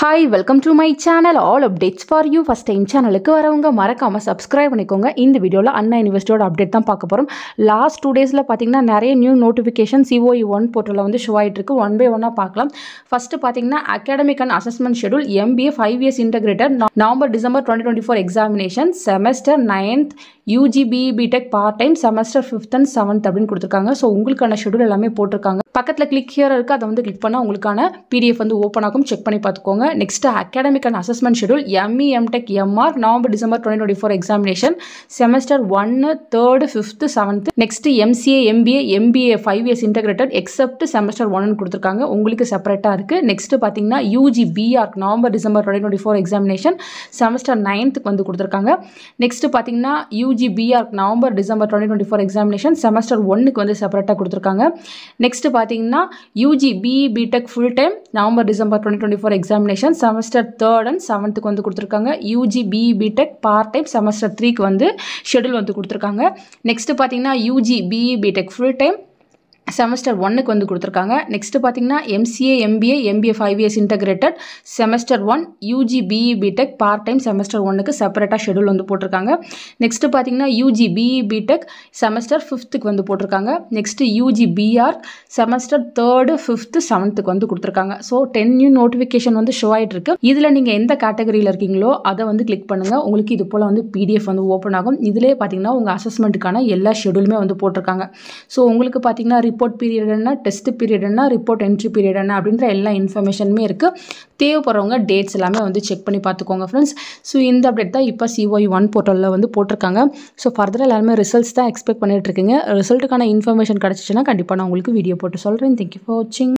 Hi, welcome to my channel. All updates for you. First time சேனலுக்கு வரவங்க மறக்காம subscribe பண்ணிக்கோங்க. இந்த வீடியோல அண்ணா யுனிவர்சிட்டியோட அப்டேட் தான் பார்க்க போறோம். லாஸ்ட் 2 டேஸ்ல பாத்தீங்கன்னா நிறைய நியூ நோட்டிஃபிகேஷன் COE1 போர்ட்டல்ல வந்து ஷோ ஆயிட்டு இருக்கு. ஒன் பை ஒன்னா பார்க்கலாம். ஃபர்ஸ்ட் பாத்தீங்கன்னா academic and assessment schedule MBA 5 years integrated November December 2024 examination semester 9th UG BE BTech part time semester 5th and 7th அப்படின்னு கொடுத்துருக்காங்க. ஸோ உங்களுக்கான ஷெட்யூல் எல்லாமே போட்டிருக்காங்க. பக்கத்தில் கிளிக் ஹியர் இருக்கு, அதை வந்து கிளிக் பண்ணால் உங்களுக்கான PDF வந்து ஓப்பன் ஆகும். செக் பண்ணி பார்த்துக்கோங்க. Next academic and assessment schedule ME MTech MR November December 2024 examination semester 1 3rd 5th 7th. Next MCA MBA 5 years integrated accept semester 1 கொடுத்துருக்காங்க. உங்களுக்கு செப்பரேட்டாக இருக்கு. நெக்ஸ்ட் பார்த்தீங்கன்னா UG BArc November December 2024 examination semester 9th வந்து கொடுத்துருக்காங்க. Next பார்த்தீங்கன்னா UG BArc November December 2024 examination semester 1க்கு வந்து செப்பரேட்டாக கொடுத்துருக்காங்க. நெக்ஸ்ட் பார்த்தீங்கன்னா UG BE BTech full time November December 2024 examination semester 3rd and 7th வந்து கொடுத்துருக்காங்க. UG BE BTech part time semester 3க்கு வந்து ஷெட்யூல் வந்து கொடுத்துருக்காங்க. நெக்ஸ்ட் பார்த்தீங்கன்னா UG BE BTech full time semester 1க்கு வந்து கொடுத்துருக்காங்க. நெக்ஸ்ட் பார்த்தீங்கன்னா MCA MBA 5 years integrated semester 1 UG BE BTech part time semester 1க்கு செப்பரேட்டாக ஷெட்யூல் வந்து போட்டிருக்காங்க. நெக்ஸ்ட் பார்த்தீங்கன்னா UG BE BTech semester 5th வந்து போட்டிருக்காங்க. Next UG BArc semester 3rd 5th 7th வந்து கொடுத்துருக்காங்க. ஸோ 10 நியூ நோட்டிஃபிகேஷன் வந்து ஷோ ஆகிட்டு இருக்கு. இதில் நீங்கள் எந்த கேட்டகரியில் இருக்கீங்களோ அதை வந்து கிளிக் பண்ணுங்க. உங்களுக்கு இது போல் வந்து PDF வந்து ஓப்பன் ஆகும். இதிலே பார்த்தீங்கன்னா உங்கள் அசஸ்மெண்ட்டுக்கான எல்லா ஷெட்யூலுமே வந்து போட்டிருக்காங்க. ஸோ உங்களுக்கு பார்த்தீங்கன்னா ரிப்போர்ட் பீரியட் என்ன, டெஸ்ட் பீரியட் என்ன, ரிப்போர்ட் என்ட்ரி பீரியட் என்ன அப்படின்ற எல்லா இன்ஃபர்மேஷனுமே இருக்குது. தேவைப்படுறவங்க டேட்ஸ் எல்லாமே வந்து செக் பண்ணி பார்த்துக்கோங்க ஃப்ரெண்ட்ஸ். ஸோ இந்த அப்டேட் தான் இப்போ COE1 போர்ட்டலில் வந்து போட்டிருக்காங்க. ஸோ ஃபர்தராக எல்லாருமே ரிசல்ட்ஸ் தான் எக்ஸ்பெக்ட் பண்ணிட்டு இருக்கீங்க. ரிசல்ட்டுக்கான இன்ஃபர்மேஷன் கிடச்சிச்சுன்னா கண்டிப்பாக நான் உங்களுக்கு வீடியோ போட்டு சொல்கிறேன். தேங்க்யூ ஃபார் வாட்சிங்.